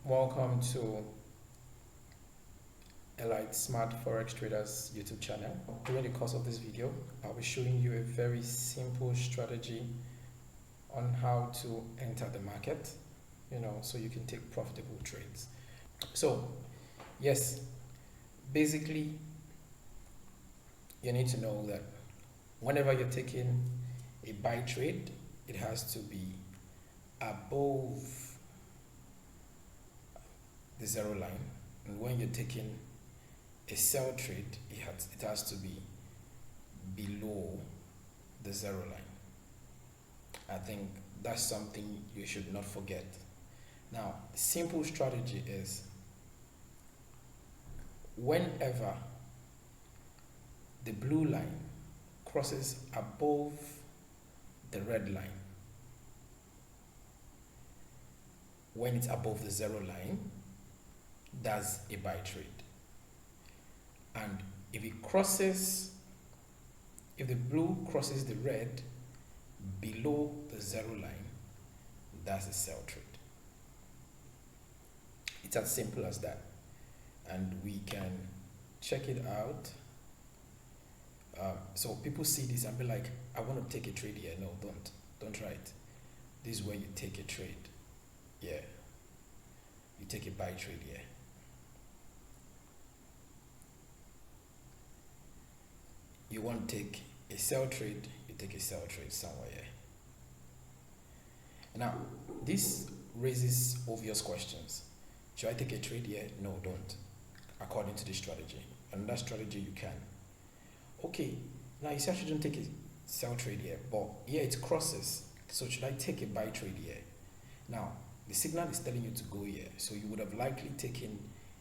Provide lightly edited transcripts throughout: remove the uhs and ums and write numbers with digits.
Welcome to Elite Smart Forex Traders YouTube channel. During the course of this video, I'll be showing you a very simple strategy on how to enter the market, so you can take profitable trades. So, yes, basically, you need to know that whenever you're taking a buy trade, it has to be above the zero line, and when you're taking a sell trade, it has to be below the zero line. I think that's something you should not forget. Now, the simple strategy is whenever the blue line crosses above the red line, when it's above the zero line, that's a buy trade. And if the blue crosses the red below the zero line, that's a sell trade. It's as simple as that. And we can check it out. So people see this and be like, I want to take a trade here. No, don't try it. This is where you take a trade. Yeah. You take a buy trade here. You want to take a sell trade, you take a sell trade somewhere here. Now, this raises obvious questions. Should I take a trade here? No, don't. According to this strategy. Another strategy you can. Okay, now you say I shouldn't take a sell trade here, but here it crosses. So should I take a buy trade here? Now, the signal is telling you to go here, so you would have likely taken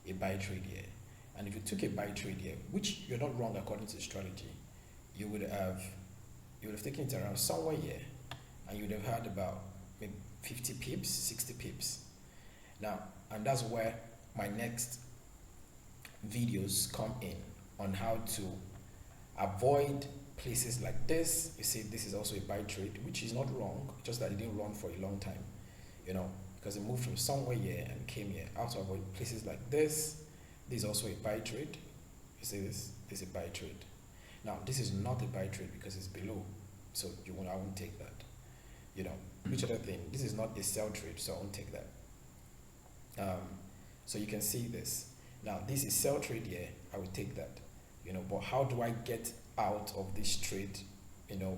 a buy trade here. And if you took a buy trade here, which you're not wrong according to the strategy, you would have taken it around somewhere here, and you would have had about maybe 50 pips, 60 pips. Now, and that's where my next videos come in on how to avoid places like this. You see, this is also a buy trade, which is not wrong, just that it didn't run for a long time, because it moved from somewhere here and came here. How to avoid places like this. This is also a buy trade. You see this is a buy trade. Now, this is not a buy trade because it's below, so I won't take that. Which other thing? This is not a sell trade, so I won't take that. So you can see this. Now, this is sell trade here. I will take that. But how do I get out of this trade?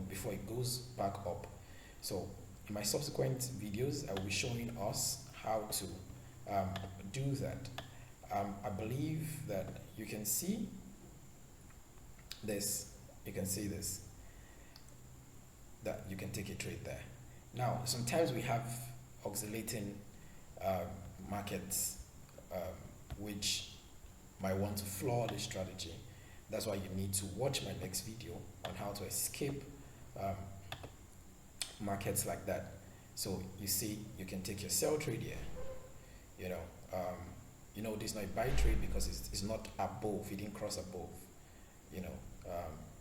Before it goes back up. So in my subsequent videos, I will be showing us how to do that. I believe that you can see this. You can see this. That you can take a trade there. Now, sometimes we have oscillating markets which might want to flaw this strategy. That's why you need to watch my next video on how to escape markets like that. So you see, you can take your sell trade here. This is not a buy trade because it's not above. It didn't cross above.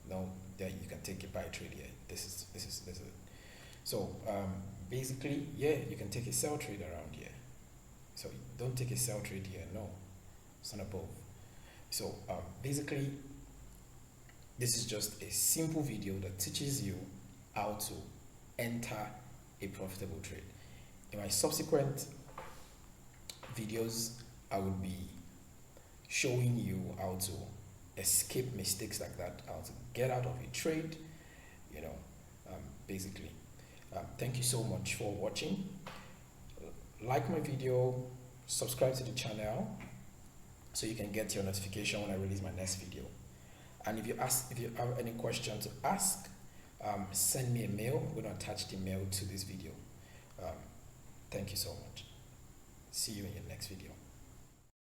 No, there you can take a buy trade here. This is it. So basically, yeah, you can take a sell trade around here. So don't take a sell trade here. No, it's not above. So basically, this is just a simple video that teaches you how to enter a profitable trade. In my subsequent videos, I will be showing you how to escape mistakes like that, how to get out of a trade, basically. Thank you so much for watching. Like my video, subscribe to the channel so you can get your notification when I release my next video. And if you have any question to ask, send me a mail. I'm going to attach the mail to this video. Thank you so much. See you in your next video.